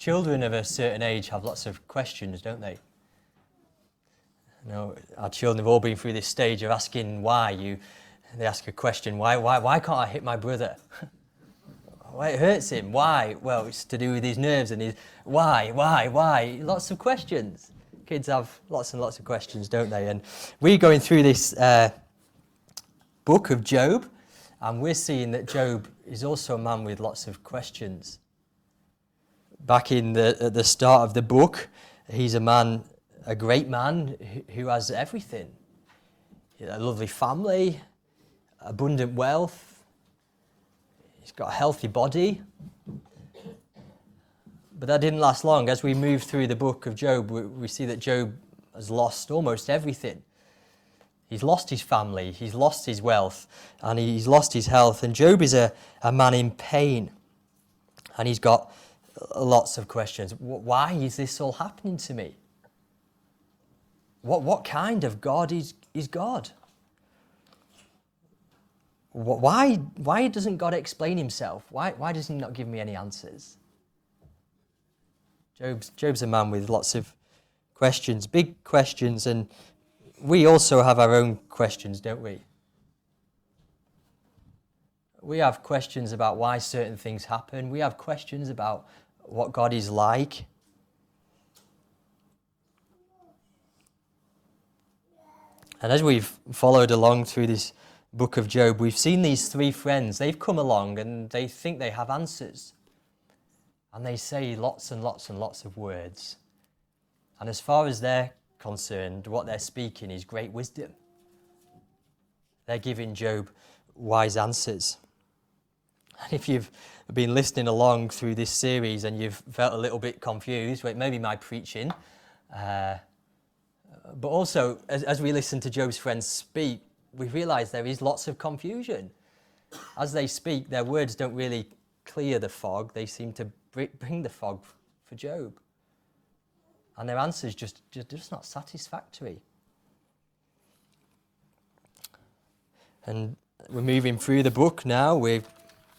Children of a certain age have lots of questions, don't they? You know, our children have all been through this stage of asking why. They ask a question, why can't I hit my brother? Why it hurts him? Why? Well, it's to do with his nerves and his... Why? Lots of questions. Kids have lots and lots of questions, don't they? And we're going through this book of Job, and we're seeing that Job is also a man with lots of questions. Back at the start of the book, he's a great man who has everything. A lovely family, abundant wealth. He's got a healthy body. But that didn't last long. As we move through the book of Job, we see that Job has lost almost everything. He's lost his family, he's lost his wealth, and he's lost his health. And Job is a man in pain. And he's got lots of questions. Why is this all happening to me? What kind of God is God? Why doesn't God explain himself? Why does he not give me any answers? Job's a man with lots of questions, big questions, and we also have our own questions, don't we? We have questions about why certain things happen. We have questions about what God is like. And as we've followed along through this book of Job, we've seen these three friends. They've come along and they think they have answers. And they say lots and lots and lots of words. And as far as they're concerned, what they're speaking is great wisdom. They're giving Job wise answers. And if you've been listening along through this series and you've felt a little bit confused, well, it may be my preaching, but also as we listen to Job's friends speak, we realise there is lots of confusion. As they speak, their words don't really clear the fog. They seem to bring the fog for Job. And their answers just not satisfactory. And we're moving through the book now. We're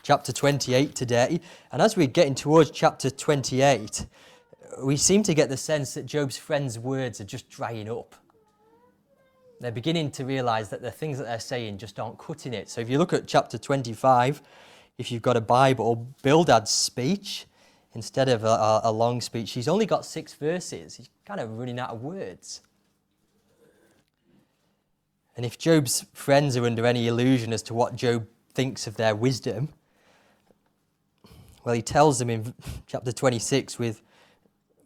chapter 28 today. And as we're getting towards chapter 28, we seem to get the sense that Job's friends' words are just drying up. They're beginning to realise that the things that they're saying just aren't cutting it. So if you look at chapter 25, if you've got a Bible, Bildad's speech, instead of a long speech, he's only got 6 verses. He's kind of running out of words. And if Job's friends are under any illusion as to what Job thinks of their wisdom, well, he tells them in chapter 26 with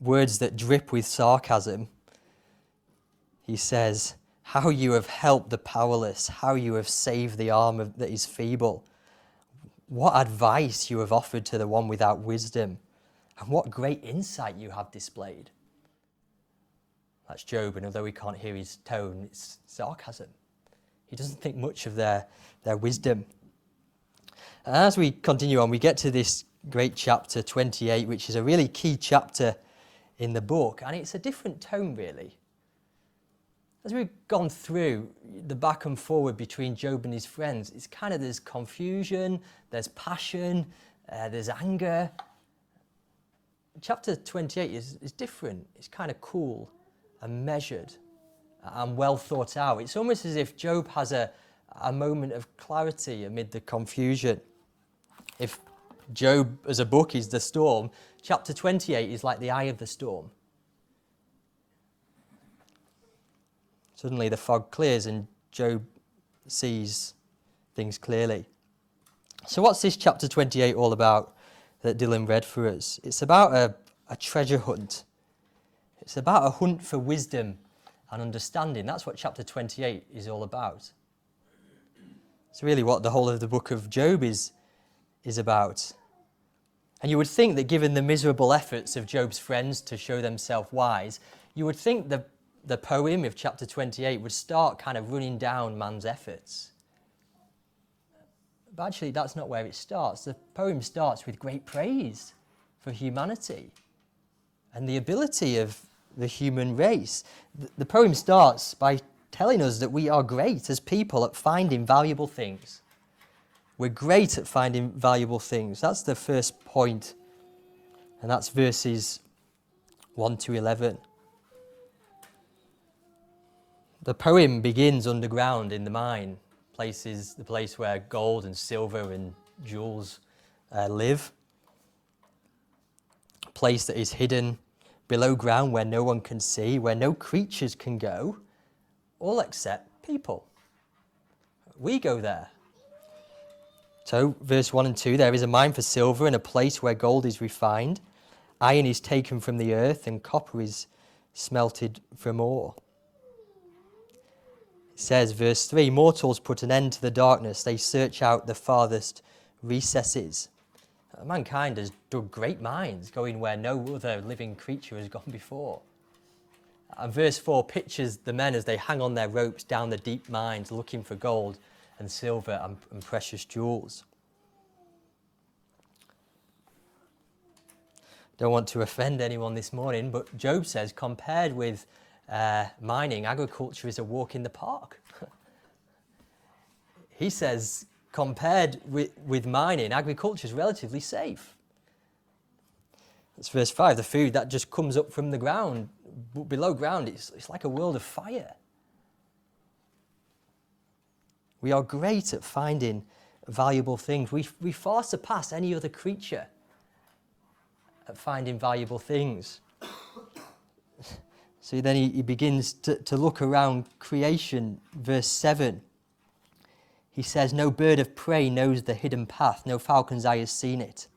words that drip with sarcasm. He says, "How you have helped the powerless, how you have saved the arm that is feeble. What advice you have offered to the one without wisdom, and what great insight you have displayed." That's Job, and although we can't hear his tone, it's sarcasm. He doesn't think much of their wisdom. And as we continue on, we get to this great chapter 28, which is a really key chapter in the book, and it's a different tone, really. As we've gone through the back and forward between Job and his friends, it's kind of, there's confusion, there's passion, there's anger. Chapter 28 is different. It's kind of cool and measured and well thought out. It's almost as if Job has a moment of clarity amid the confusion. If Job as a book is the storm, chapter 28 is like the eye of the storm. Suddenly the fog clears and Job sees things clearly. So what's this chapter 28 all about that Dylan read for us? It's about a treasure hunt. It's about a hunt for wisdom and understanding. That's what chapter 28 is all about. It's really what the whole of the book of Job is about. And you would think that given the miserable efforts of Job's friends to show themselves wise, you would think the poem of chapter 28 would start kind of running down man's efforts. But actually, that's not where it starts. The poem starts with great praise for humanity and the ability of the human race. The poem starts by telling us that we are great as people at finding valuable things. We're great at finding valuable things. That's the first point And that's verses 1 to 11. The poem begins underground in the mine, the place where gold and silver and jewels live. A place that is hidden below ground where no one can see, where no creatures can go, all except people. We go there. So, verse 1 and 2, there is a mine for silver and a place where gold is refined. Iron is taken from the earth and copper is smelted from ore. It says, verse 3, mortals put an end to the darkness. They search out the farthest recesses. Mankind has dug great mines, going where no other living creature has gone before. And verse 4 pictures the men as they hang on their ropes down the deep mines looking for gold and silver and precious jewels. Don't want to offend anyone this morning, but Job says compared with mining, agriculture is a walk in the park. He says compared with mining, agriculture is relatively safe. That's verse 5, the food that just comes up from the ground, below ground, it's like a world of fire. We are great at finding valuable things. We far surpass any other creature at finding valuable things. So then he begins to look around creation, verse 7. He says, no bird of prey knows the hidden path, no falcon's eye has seen it.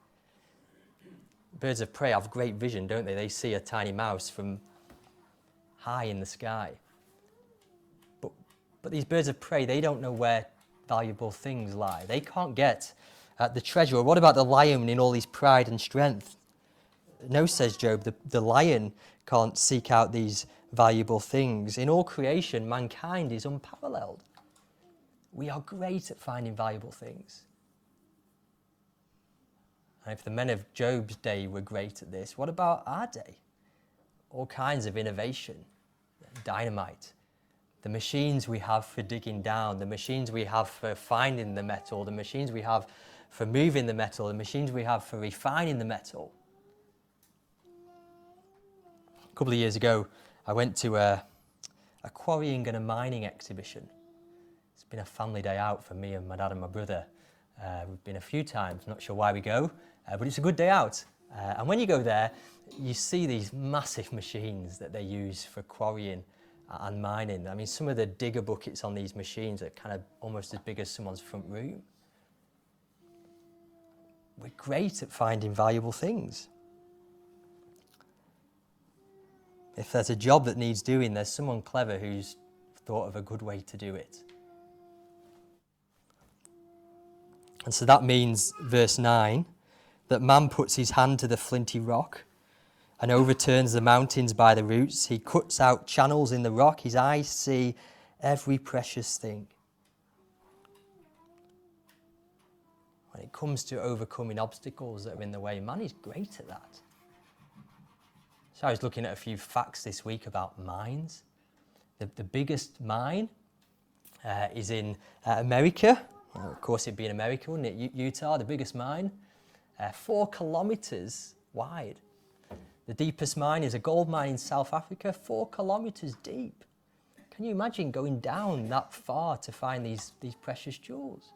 Birds of prey have great vision, don't they? They see a tiny mouse from high in the sky. But these birds of prey, they don't know where valuable things lie. They can't get at the treasure. Or what about the lion in all his pride and strength? No, says Job, the lion can't seek out these valuable things. In all creation, mankind is unparalleled. We are great at finding valuable things. And if the men of Job's day were great at this, what about our day? All kinds of innovation, dynamite, the machines we have for digging down, the machines we have for finding the metal, the machines we have for moving the metal, the machines we have for refining the metal. A couple of years ago, I went to a quarrying and a mining exhibition. It's been a family day out for me and my dad and my brother. We've been a few times, not sure why we go, but it's a good day out. And when you go there, you see these massive machines that they use for quarrying and mining. I mean, some of the digger buckets on these machines are kind of almost as big as someone's front room. We're great at finding valuable things. If there's a job that needs doing, there's someone clever who's thought of a good way to do it. And so that means, verse 9, that man puts his hand to the flinty rock and overturns the mountains by the roots. He cuts out channels in the rock. His eyes see every precious thing. When it comes to overcoming obstacles that are in the way, man is great at that. So I was looking at a few facts this week about mines. The biggest mine is in America. Well, of course, it'd be in America, wouldn't it? Utah, the biggest mine, 4 kilometers wide. The deepest mine is a gold mine in South Africa, 4 kilometers deep. Can you imagine going down that far to find these precious jewels?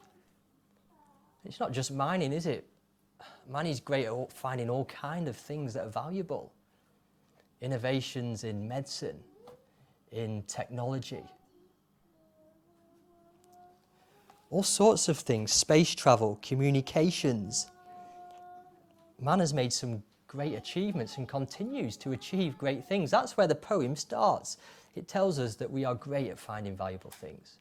It's not just mining, is it? Man is great at finding all kinds of things that are valuable. Innovations in medicine, in technology. All sorts of things, space travel, communications. Man has made some great achievements and continues to achieve great things. That's where the poem starts. It tells us that we are great at finding valuable things.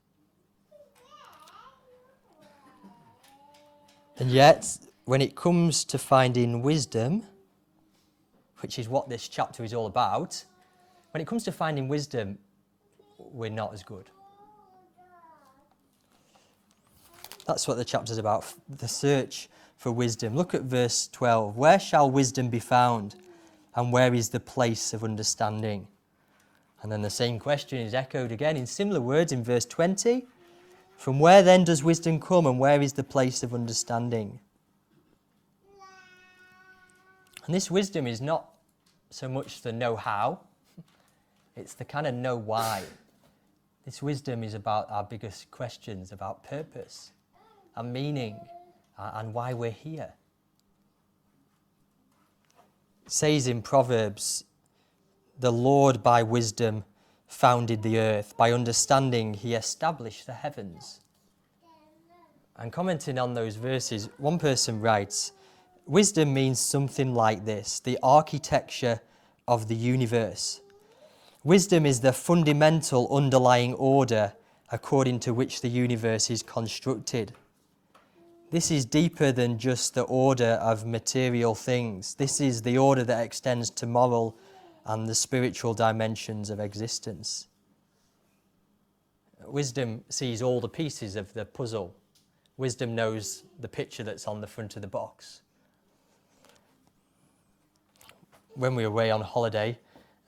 And yet, when it comes to finding wisdom, which is what this chapter is all about, when it comes to finding wisdom, we're not as good. That's what the chapter's about, the search for wisdom. Look at verse 12. Where shall wisdom be found? And where is the place of understanding? And then the same question is echoed again in similar words in verse 20. From where then does wisdom come, and where is the place of understanding? And this wisdom is not so much the know-how, it's the kind of know-why. This wisdom is about our biggest questions, about purpose and meaning and why we're here. It says in Proverbs, the Lord by wisdom founded the earth. By understanding, he established the heavens. And commenting on those verses, one person writes, wisdom means something like this: the architecture of the universe. Wisdom is the fundamental underlying order according to which the universe is constructed. This is deeper than just the order of material things. This is the order that extends to moral and the spiritual dimensions of existence. Wisdom sees all the pieces of the puzzle. Wisdom knows the picture that's on the front of the box. When we were away on holiday,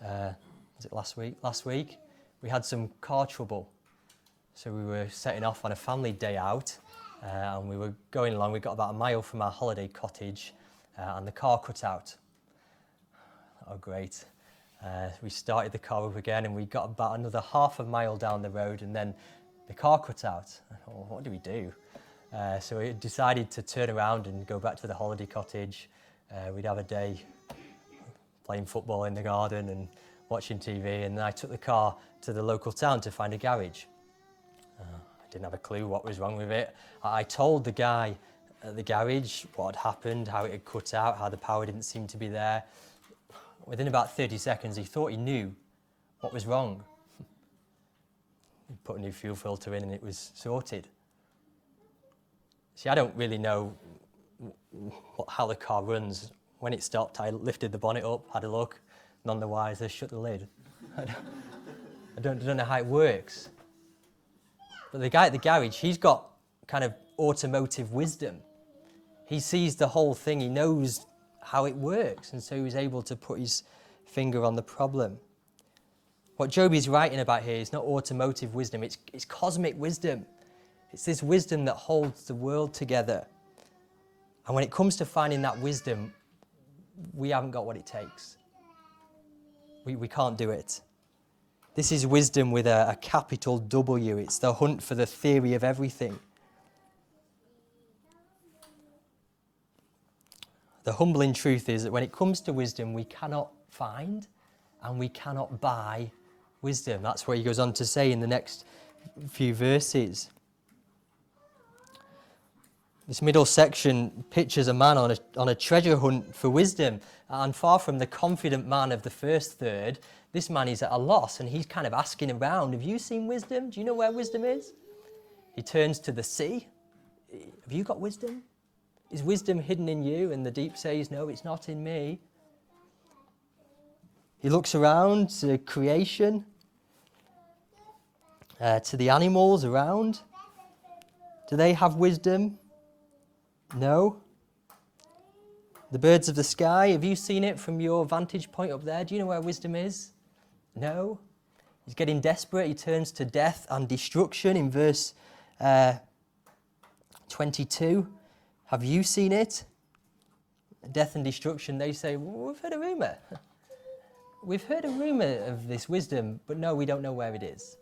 was it last week? Last week, we had some car trouble. So we were setting off on a family day out, and we were going along. We got about a mile from our holiday cottage, and the car cut out. Oh, great. We started the car up again, and we got about another half a mile down the road, and then the car cut out. Oh, what do we do? So we decided to turn around and go back to the holiday cottage. We'd have a day playing football in the garden and watching TV, and then I took the car to the local town to find a garage. I didn't have a clue what was wrong with it. I told the guy at the garage what had happened, how it had cut out, how the power didn't seem to be there. Within about 30 seconds, he thought he knew what was wrong. He put a new fuel filter in and it was sorted. See, I don't really know how the car runs. When it stopped, I lifted the bonnet up, had a look, none the wiser, shut the lid. I don't know how it works. But the guy at the garage, he's got kind of automotive wisdom. He sees the whole thing, he knows how it works, and so he was able to put his finger on the problem. What Job is writing about here is not automotive wisdom, it's cosmic wisdom. It's this wisdom that holds the world together. And when it comes to finding that wisdom, we haven't got what it takes. We can't do it. This is wisdom with a capital W. It's the hunt for the theory of everything. The humbling truth is that when it comes to wisdom, we cannot find and we cannot buy wisdom. That's what he goes on to say in the next few verses. This middle section pictures a man on a treasure hunt for wisdom, and far from the confident man of the first third, this man is at a loss, and he's kind of asking around, have you seen wisdom? Do you know where wisdom is? He turns to the sea. Have you got wisdom? Is wisdom hidden in you? And the deep says, no, it's not in me. He looks around to creation, to the animals around. Do they have wisdom? No. The birds of the sky, have you seen it from your vantage point up there? Do you know where wisdom is? No. He's getting desperate. He turns to death and destruction in verse 22. Have you seen it? Death and destruction, they say, well, we've heard a rumour. We've heard a rumour of this wisdom, but no, we don't know where it is.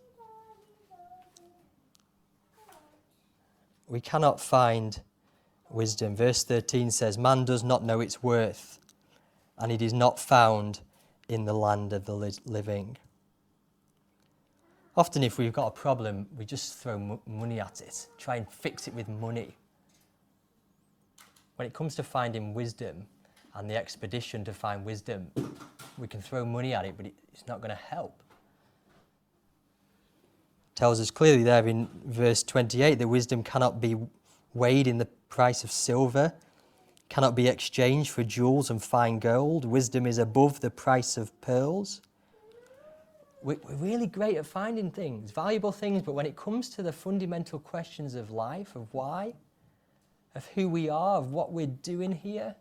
We cannot find wisdom. Verse 13 says, man does not know its worth, and it is not found in the land of the living. Often if we've got a problem, we just throw money at it, try and fix it with money. When it comes to finding wisdom and the expedition to find wisdom, we can throw money at it, but it's not going to help. It tells us clearly there in verse 28 that wisdom cannot be weighed in the price of silver, cannot be exchanged for jewels and fine gold. Wisdom is above the price of pearls. We're really great at finding things, valuable things, but when it comes to the fundamental questions of life, of why, of who we are, of what we're doing here,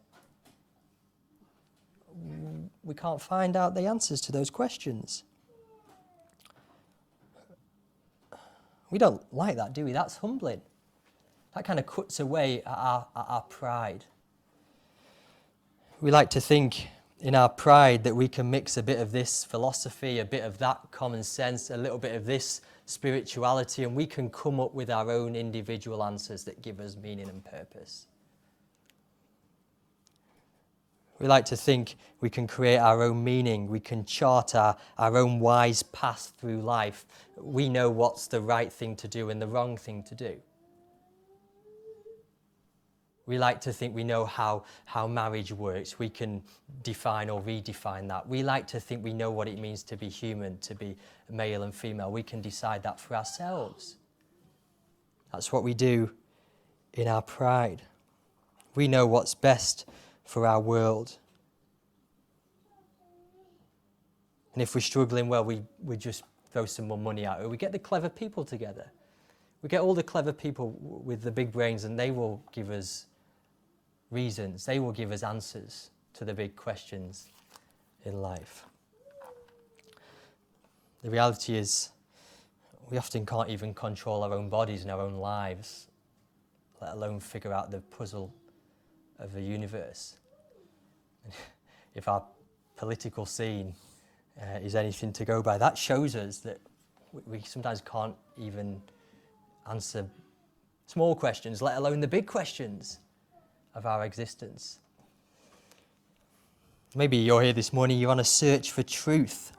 we can't find out the answers to those questions. We don't like that, do we? That's humbling. That kind of cuts away at our pride. We like to think in our pride that we can mix a bit of this philosophy, a bit of that common sense, a little bit of this spirituality, and we can come up with our own individual answers that give us meaning and purpose. We like to think we can create our own meaning, we can chart our own wise path through life. We know what's the right thing to do and the wrong thing to do. We like to think we know how marriage works. We can define or redefine that. We like to think we know what it means to be human, to be male and female. We can decide that for ourselves. That's what we do in our pride. We know what's best for our world. And if we're struggling, well, we just throw some more money at it. We get the clever people together. We get all the clever people with the big brains, and they will give us reasons. They will give us answers to the big questions in life. The reality is, we often can't even control our own bodies and our own lives, let alone figure out the puzzle of the universe. If our political scene is anything to go by, that shows us that we sometimes can't even answer small questions, let alone the big questions of our existence. Maybe you're here this morning, you're on a search for truth.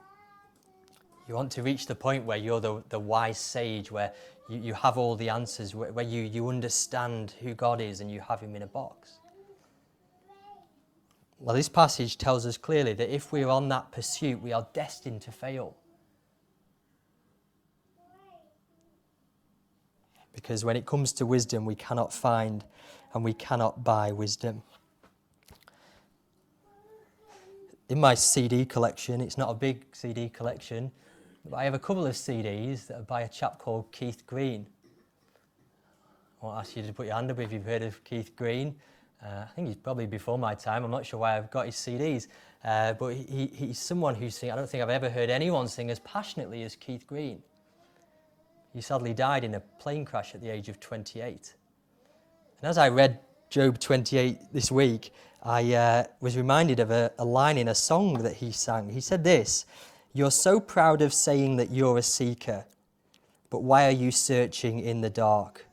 You want to reach the point where you're the wise sage, where you have all the answers, where you understand who God is and you have him in a box. Well, this passage tells us clearly that if we're on that pursuit, we are destined to fail. Because when it comes to wisdom, we cannot find and we cannot buy wisdom. In my CD collection, it's not a big CD collection, but I have a couple of CDs that are by a chap called Keith Green. I won't ask you to put your hand up if you've heard of Keith Green. I think he's probably before my time. I'm not sure why I've got his CDs. But he's someone who sings. I don't think I've ever heard anyone sing as passionately as Keith Green. He sadly died in a plane crash at the age of 28. And as I read Job 28 this week, I was reminded of a line in a song that he sang. He said this: "You're so proud of saying that you're a seeker, but why are you searching in the dark?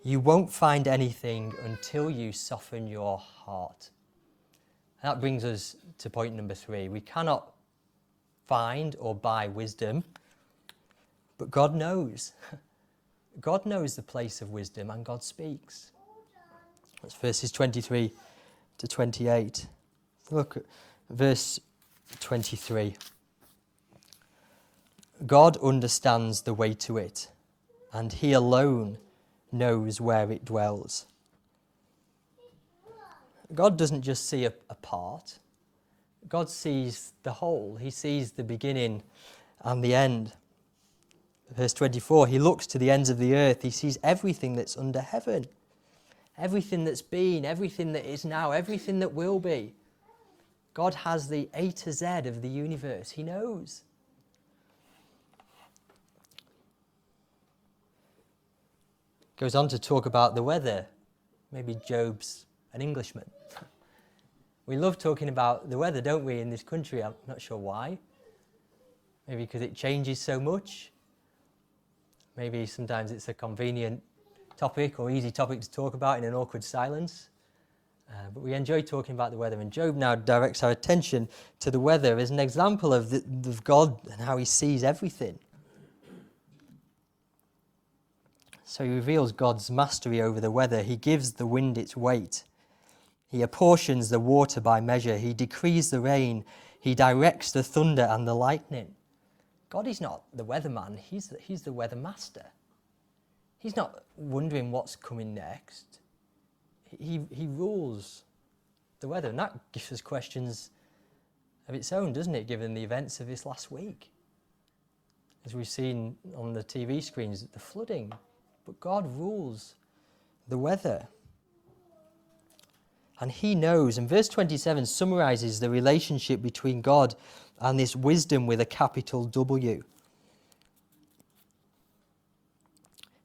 You won't find anything until you soften your heart." And that brings us to point number 3. We cannot find or buy wisdom, but God knows. God knows the place of wisdom, and God speaks. That's verses 23 to 28. Look at verse 23. God understands the way to it, and he alone knows where it dwells. God doesn't just see a part. God sees the whole. He sees the beginning and the end. Verse 24, he looks to the ends of the earth. He sees everything that's under heaven. Everything that's been, everything that is now, everything that will be. God has the A to Z of the universe. He knows. Goes on to talk about the weather. Maybe Job's an Englishman. We love talking about the weather, don't we, in this country? I'm not sure why. Maybe because it changes so much. Maybe sometimes it's a convenient topic or easy topic to talk about in an awkward silence. But we enjoy talking about the weather. And Job now directs our attention to the weather as an example of God and how he sees everything. So he reveals God's mastery over the weather. He gives the wind its weight. He apportions the water by measure. He decrees the rain. He directs the thunder and the lightning. God is not the weatherman. He's the weather master. He's not wondering what's coming next. He rules the weather. And that gives us questions of its own, doesn't it, given the events of this last week? As we've seen on the TV screens, the flooding. But God rules the weather. And he knows. And verse 27 summarizes the relationship between God and this wisdom with a capital W.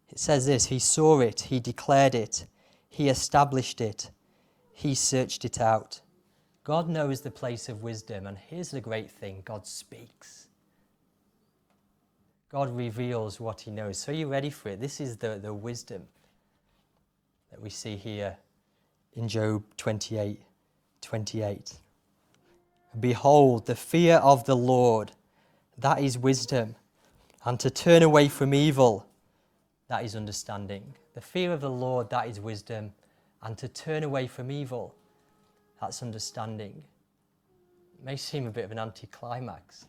It says this: he saw it, he declared it, he established it, he searched it out. God knows the place of wisdom, and here's the great thing, God speaks. God reveals what he knows. So are you ready for it? This is the wisdom that we see here in Job 28:28. Behold, the fear of the Lord, that is wisdom, and to turn away from evil, that is understanding. The fear of the Lord, that is wisdom, and to turn away from evil, that's understanding. It may seem a bit of an anticlimax.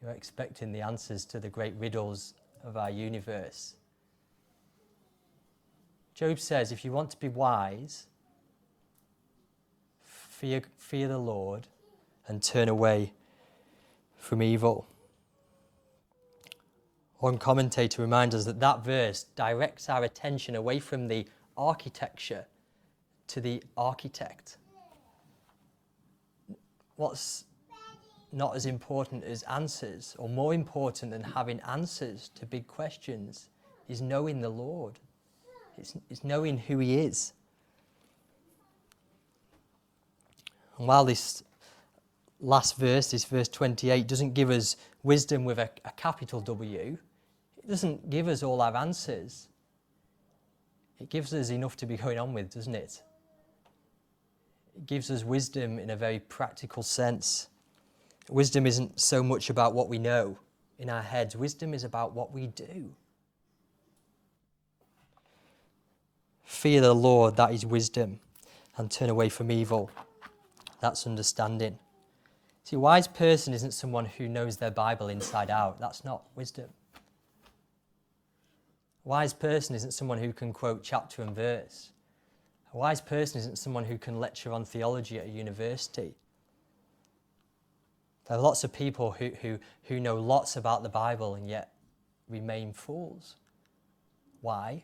You're expecting the answers to the great riddles of our universe. Job says, if you want to be wise, fear the Lord and turn away from evil. One commentator reminds us that that verse directs our attention away from the architecture to the architect. What's not as important as answers, or more important than having answers to big questions, is knowing the Lord. It's knowing who he is. And while this last verse, this verse 28, doesn't give us wisdom with a capital W, it doesn't give us all our answers. It gives us enough to be going on with, doesn't it? It gives us wisdom in a very practical sense. Wisdom isn't so much about what we know in our heads. Wisdom is about what we do. Fear the Lord, that is wisdom, and turn away from evil. That's understanding. See, a wise person isn't someone who knows their Bible inside out. That's not wisdom. A wise person isn't someone who can quote chapter and verse. A wise person isn't someone who can lecture on theology at a university. There are lots of people who know lots about the Bible and yet remain fools. Why?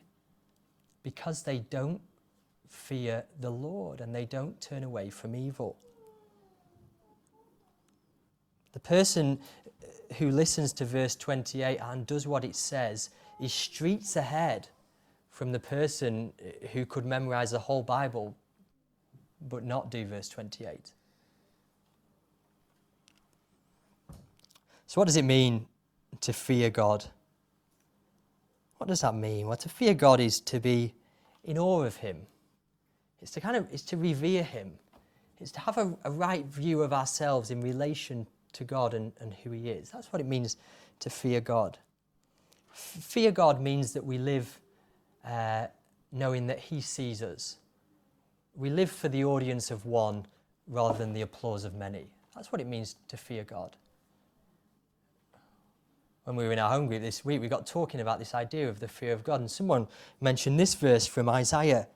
Because they don't fear the Lord and they don't turn away from evil. The person who listens to verse 28 and does what it says is streets ahead from the person who could memorize the whole Bible but not do verse 28. So what does it mean to fear God? What does that mean? Well, to fear God is to be in awe of him. It's to revere him. It's to have a right view of ourselves in relation to God and who he is. That's what it means to fear God. Fear God means that we live knowing that he sees us. We live for the audience of one rather than the applause of many. That's what it means to fear God. When we were in our home group this week, we got talking about this idea of the fear of God, and someone mentioned this verse from Isaiah.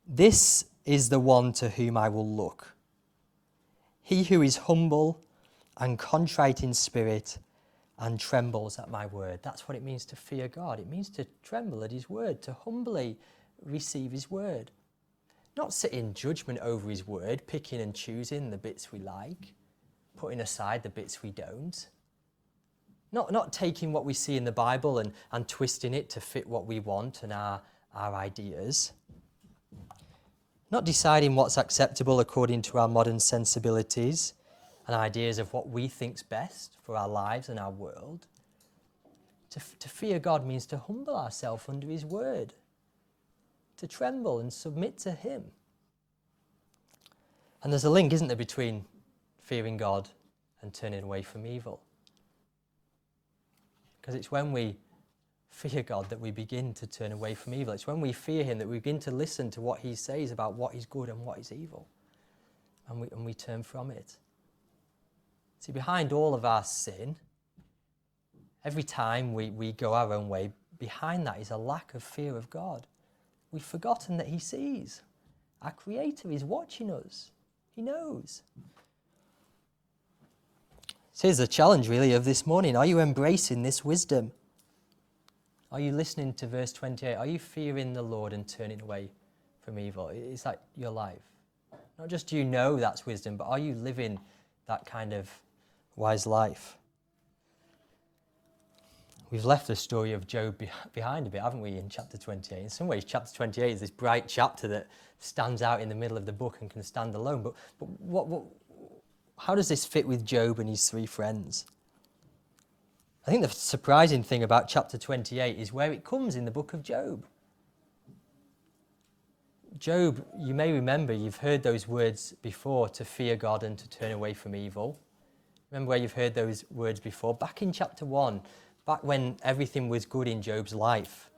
This is the one to whom I will look. He who is humble and contrite in spirit and trembles at my word. That's what it means to fear God. It means to tremble at his word, to humbly receive his word. Not sit in judgment over his word, picking and choosing the bits we like, putting aside the bits we don't. Not taking what we see in the Bible and twisting it to fit what we want and our ideas. Not deciding what's acceptable according to our modern sensibilities and ideas of what we think's best for our lives and our world. To fear God means to humble ourselves under his word, to tremble and submit to him. And there's a link, isn't there, between fearing God and turning away from evil. Because it's when we fear God that we begin to turn away from evil. It's when we fear him that we begin to listen to what he says about what is good and what is evil. And we turn from it. See, behind all of our sin, every time we go our own way, behind that is a lack of fear of God. We've forgotten that he sees. Our Creator is watching us. He knows. So here's the challenge, really, of this morning. Are you embracing this wisdom? Are you listening to verse 28? Are you fearing the Lord and turning away from evil? Is that your life? Not just do you know that's wisdom, but are you living that kind of wise life? We've left the story of Job behind a bit, haven't we, in chapter 28? In some ways, chapter 28 is this bright chapter that stands out in the middle of the book and can stand alone. But how does this fit with Job and his three friends? I think the surprising thing about chapter 28 is where it comes in the book of Job. Job, you may remember, you've heard those words before, to fear God and to turn away from evil. Remember where you've heard those words before? Back in chapter 1, back when everything was good in Job's life,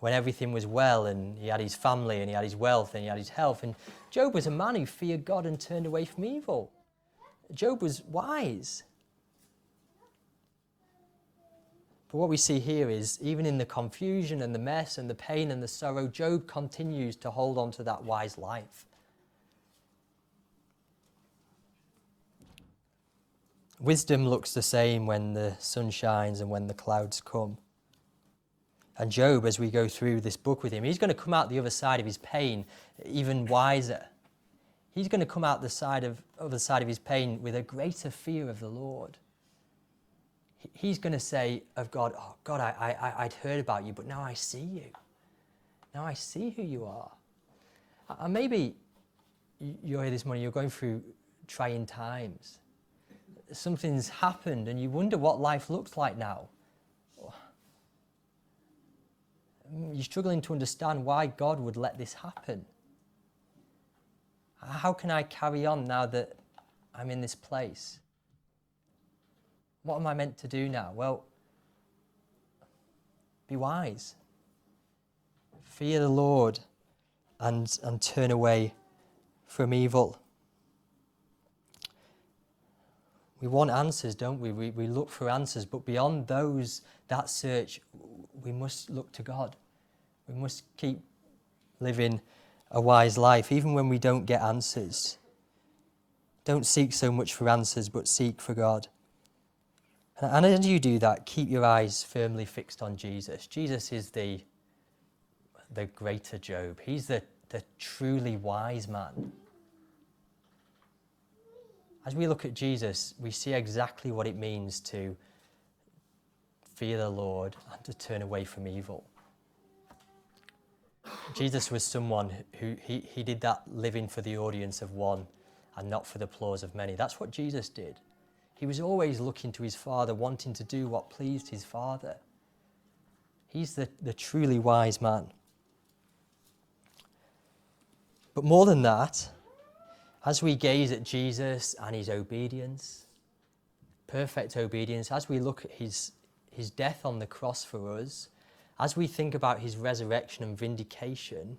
when everything was well and he had his family and he had his wealth and he had his health. And Job was a man who feared God and turned away from evil. Job was wise. But what we see here is, even in the confusion and the mess and the pain and the sorrow, Job continues to hold on to that wise life. Wisdom looks the same when the sun shines and when the clouds come. And Job, as we go through this book with him, he's going to come out the other side of his pain even wiser. He's going to come out the other side of his pain with a greater fear of the Lord. He's going to say of God, oh God, I'd heard about you, but now I see you. Now I see who you are. And maybe you're here this morning, you're going through trying times. Something's happened and you wonder what life looks like now. You're struggling to understand why God would let this happen. How can I carry on now that I'm in this place? What am I meant to do now? Well, be wise. Fear the Lord and turn away from evil. We want answers, don't we? We look for answers, but beyond that search, we must look to God. We must keep living a wise life, even when we don't get answers. Don't seek so much for answers, but seek for God. And as you do that, keep your eyes firmly fixed on Jesus. Jesus is the greater Job. He's the truly wise man. As we look at Jesus, we see exactly what it means to fear the Lord and to turn away from evil. Jesus was someone who he did that living for the audience of one and not for the applause of many. That's what Jesus did. He was always looking to his Father, wanting to do what pleased his Father. He's the truly wise man. But more than that, as we gaze at Jesus and his obedience, perfect obedience, as we look at his death on the cross for us, as we think about his resurrection and vindication,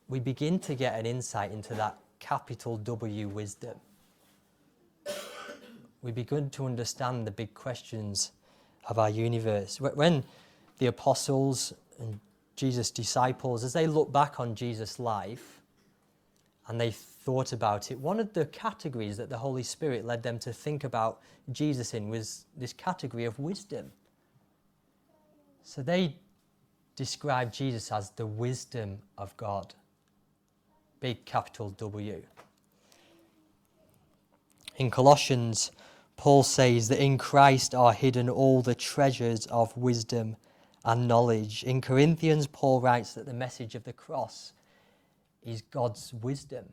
we begin to get an insight into that capital W wisdom. We begin to understand the big questions of our universe. When the apostles and Jesus' disciples, as they look back on Jesus' life and they thought about it, one of the categories that the Holy Spirit led them to think about Jesus in was this category of wisdom. So they described Jesus as the wisdom of God. Big capital W. In Colossians, Paul says that in Christ are hidden all the treasures of wisdom and knowledge. In Corinthians, Paul writes that the message of the cross is God's wisdom.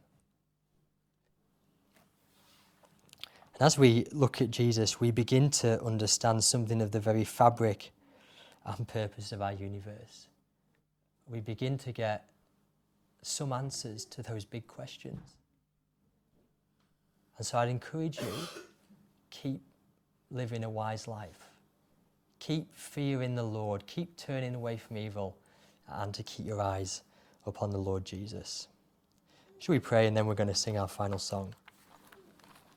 And as we look at Jesus, we begin to understand something of the very fabric and purpose of our universe. We begin to get some answers to those big questions. And so I'd encourage you, keep living a wise life. Keep fearing the Lord. Keep turning away from evil, and to keep your eyes upon the Lord Jesus. Shall we pray, and then we're going to sing our final song.